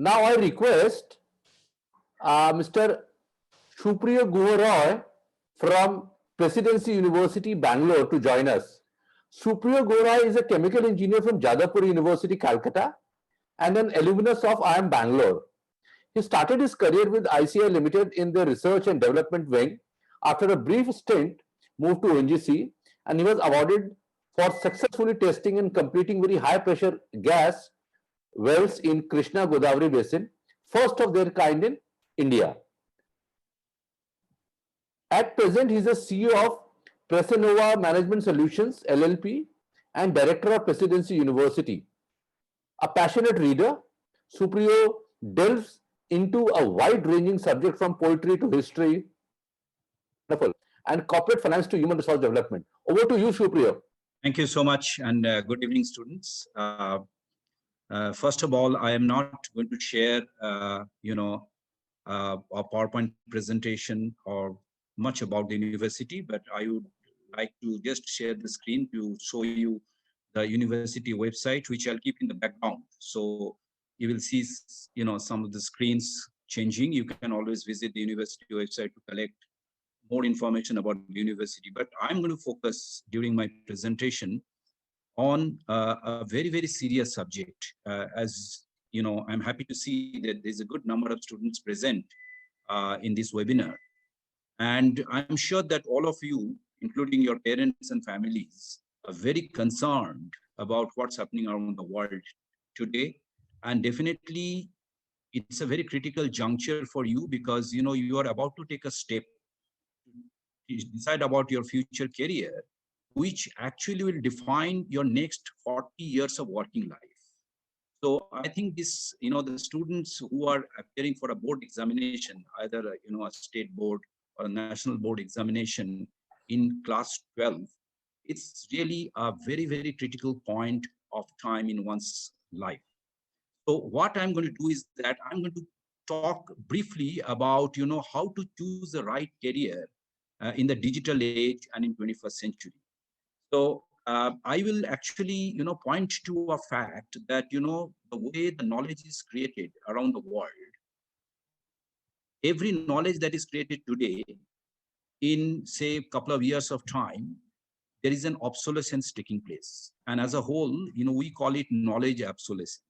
Now I request Mr. Supriya Guha Roy from Presidency University, Bangalore to join us. Supriya Guha Roy is a chemical engineer from Jadavpur University, Calcutta, and an alumnus of IIM Bangalore. He started his career with ICI Limited in the research and development wing. After a brief stint, moved to ONGC, and he was awarded for successfully testing and completing very high pressure gas wells in Krishna Godavari Basin, first of their kind in India. At present, he is the CEO of Presenova Management Solutions LLP and Director of Presidency University. A passionate reader, Supriyo delves into a wide-ranging subject from poetry to history, wonderful, and corporate finance to human resource development. Over to you, Supriyo. Thank you so much, and good evening, students. First of all, I am not going to share, a PowerPoint presentation or much about the university, but I would like to just share the screen to show you the university website, which I'll keep in the background. So you will see, some of the screens changing. You can always visit the university website to collect more information about the university. But I'm going to focus during my presentation on a very, very serious subject. As you know, I'm happy to see that there's a good number of students present in this webinar. And I'm sure that all of you, including your parents and families, are very concerned about what's happening around the world today. And definitely, it's a very critical juncture for you because, you are about to take a step to decide about your future career, which actually will define your next 40 years of working life. So I think this, the students who are appearing for a board examination, either, a state board or a national board examination in class 12, it's really a very, very critical point of time in one's life. So what I'm going to do is that I'm going to talk briefly about, how to choose the right career in the digital age and in 21st century. So I will actually, point to a fact that, the way the knowledge is created around the world, every knowledge that is created today in, say, a couple of years of time, there is an obsolescence taking place. And as a whole, we call it knowledge obsolescence.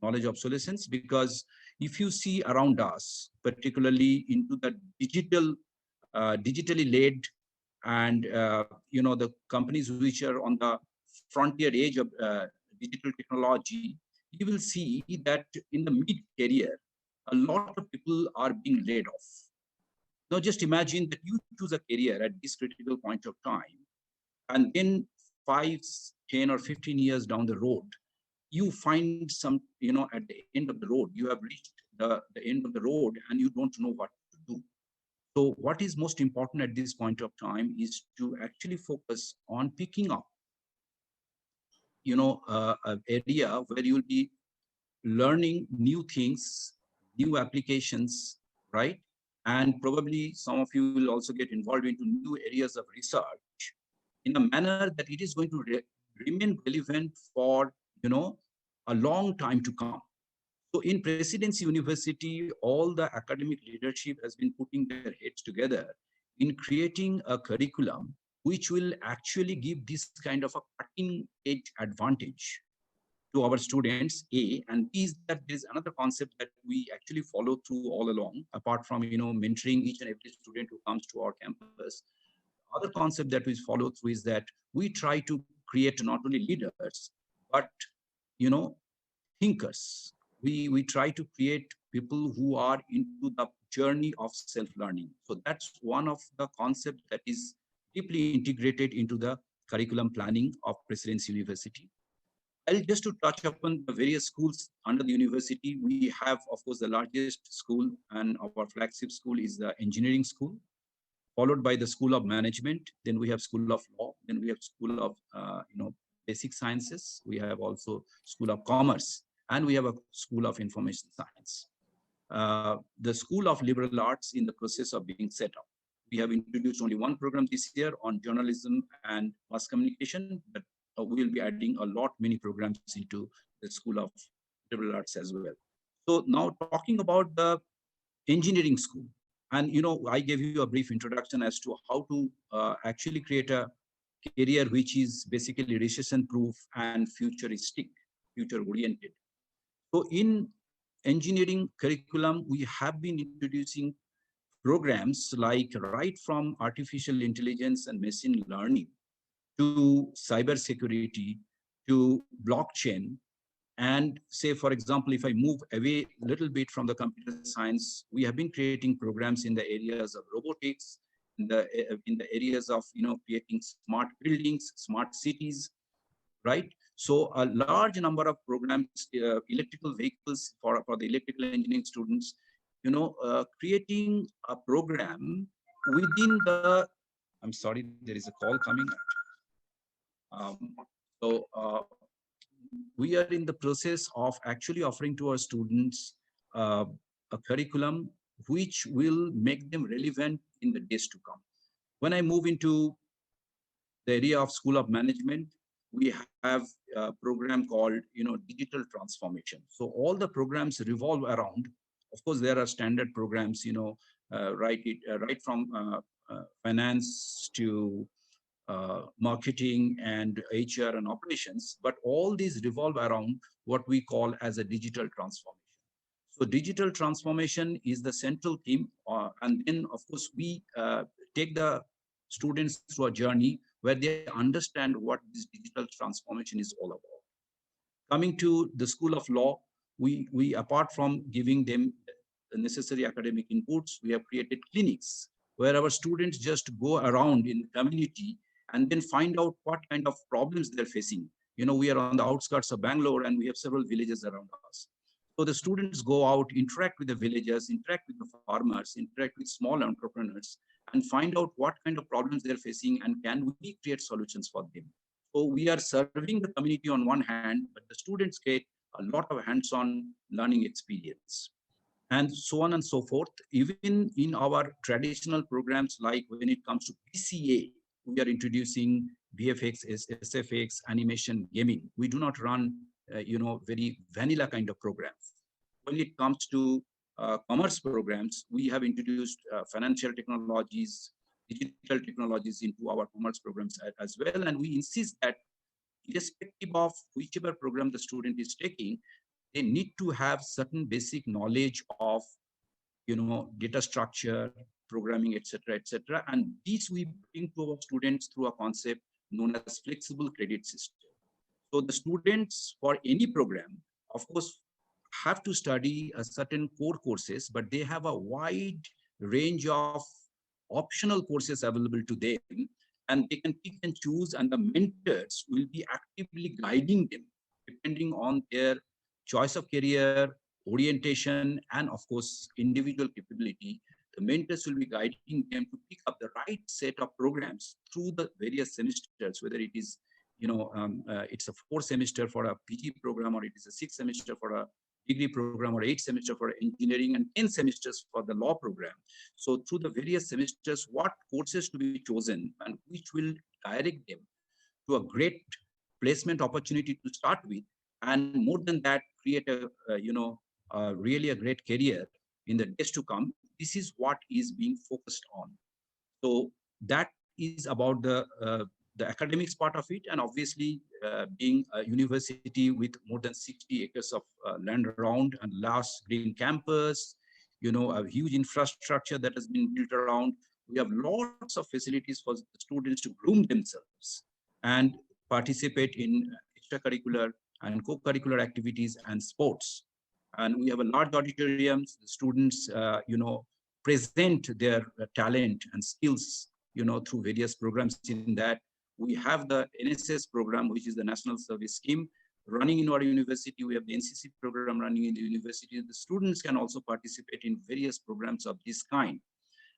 Knowledge obsolescence, because if you see around us, particularly into the digitally led and the companies which are on the frontier age of digital technology, you will see that in the mid-career, a lot of people are being laid off. Now just imagine that you choose a career at this critical point of time, and then 5, 10 or 15 years down the road, you find some, at the end of the road, you have reached the end of the road and you don't know what to do. So what is most important at this point of time is to actually focus on picking up, an area where you'll be learning new things, new applications, right? And probably some of you will also get involved into new areas of research in a manner that it is going to remain relevant for, a long time to come. So in Presidency University, all the academic leadership has been putting their heads together in creating a curriculum which will actually give this kind of a cutting edge advantage to our students, A, and B is that there is another concept that we actually follow through all along, apart from, mentoring each and every student who comes to our campus. Other concept that we follow through is that we try to create not only leaders, but, thinkers. We try to create people who are into the journey of self-learning. So that's one of the concepts that is deeply integrated into the curriculum planning of Presidency University. I'll just to touch upon the various schools under the university. We have, of course, the largest school and our flagship school is the engineering school, followed by the School of Management. Then we have School of Law. Then we have School of, Basic Sciences. We have also School of Commerce, and we have a School of Information Science. The School of Liberal Arts in the process of being set up. We have introduced only one program this year on journalism and mass communication, but we will be adding a lot many programs into the School of Liberal Arts as well. So now talking about the engineering school, and I gave you a brief introduction as to how to actually create a career which is basically recession proof and futuristic, future oriented. So in engineering curriculum, we have been introducing programs like right from artificial intelligence and machine learning to cyber security to blockchain. And say, for example, if I move away a little bit from the computer science, we have been creating programs in the areas of robotics, in the areas of creating smart buildings, smart cities, right? So a large number of programs, electrical vehicles for the electrical engineering students, creating a program within the, I'm sorry, there is a call coming. Um, so we are in the process of actually offering to our students uh, a curriculum which will make them relevant in the days to come. When I move into the area of School of Management, we have a program called, digital transformation. So all the programs revolve around, of course, there are standard programs, right from finance to marketing and HR and operations, but all these revolve around what we call as a digital transformation. So digital transformation is the central theme, and then of course we take the students through a journey where they understand what this digital transformation is all about. Coming to the School of Law, we apart from giving them the necessary academic inputs, we have created clinics where our students just go around in the community and then find out what kind of problems they're facing. We are on the outskirts of Bangalore and we have several villages around us. So the students go out, interact with the villagers, interact with the farmers, interact with small entrepreneurs, and find out what kind of problems they're facing and can we create solutions for them. So we are serving the community on one hand, but the students get a lot of hands-on learning experience, and so on and so forth. Even in our traditional programs, like when it comes to PCA, we are introducing VFX, SFX, animation, gaming. We do not run, very vanilla kind of programs. When it comes to commerce programs, we have introduced financial technologies, digital technologies into our commerce programs as well. And we insist that irrespective of whichever program the student is taking, they need to have certain basic knowledge of, data structure, programming, etc. And these we bring to our students through a concept known as flexible credit system. So the students for any program, of course, have to study a certain core courses, but they have a wide range of optional courses available to them, and they can pick and choose, and the mentors will be actively guiding them depending on their choice of career, orientation, and of course, individual capability. The mentors will be guiding them to pick up the right set of programs through the various semesters, whether it is, it's a 4 semester for a PG program, or it is a 6 semester for a degree program, or 8 semester for engineering, and 10 semesters for the law program. So through the various semesters, what courses to be chosen and which will direct them to a great placement opportunity to start with, and more than that, create really a great career in the days to come. This is what is being focused on. So that is about the academics part of it, and obviously being a university with more than 60 acres of land around and large green campus, a huge infrastructure that has been built around. We have lots of facilities for the students to groom themselves and participate in extracurricular and co-curricular activities and sports. And we have a large auditorium. The students, present their talent and skills, through various programs in that. We have the NSS program, which is the National Service Scheme, running in our university. We have the NCC program running in the university. The students can also participate in various programs of this kind.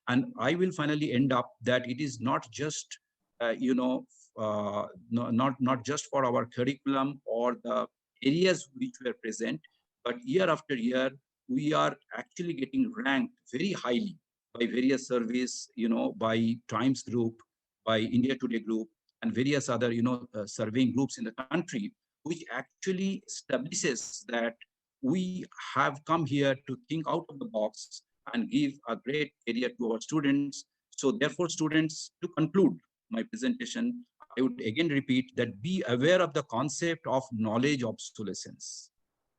And I will finally end up that it is not just, not just for our curriculum or the areas which were present, but year after year, we are actually getting ranked very highly by various surveys, by Times Group, by India Today Group, and various other, surveying groups in the country, which actually establishes that we have come here to think out of the box and give a great career to our students. So therefore, students, to conclude my presentation, I would again repeat that be aware of the concept of knowledge obsolescence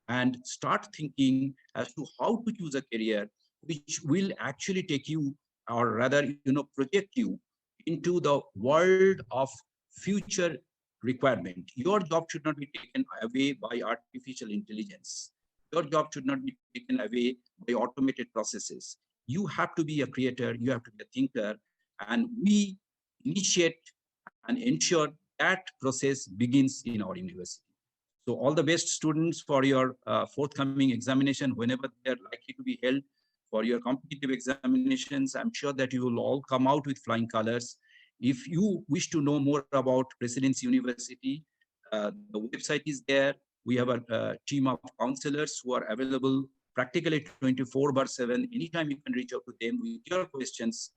and start thinking as to how to choose a career which will actually take you, or rather, project you into the world of future requirement. Your job should not be taken away by artificial intelligence. Your job should not be taken away by automated processes. You have to be a creator, you have to be a thinker, and we initiate and ensure that process begins in our university. So all the best, students, for your forthcoming examination, whenever they're likely to be held, for your competitive examinations. I'm sure that you will all come out with flying colors. If you wish to know more about Presidency University, the website is there. We have a team of counselors who are available practically 24/7. Anytime you can reach out to them with your questions.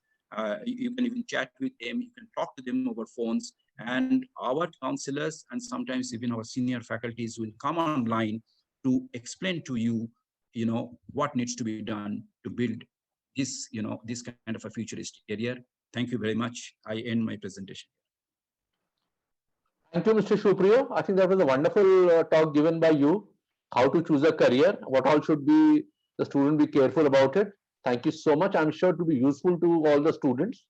You can even chat with them. You can talk to them over phones. And our counselors and sometimes even our senior faculties will come online to explain to you, what needs to be done to build this, this kind of a futuristic career. Thank you very much. I end my presentation. Thank you, Mr. Supriyo. I think that was a wonderful talk given by you. How to choose a career, what all should be the student be careful about it. Thank you so much. I'm sure it will be useful to all the students.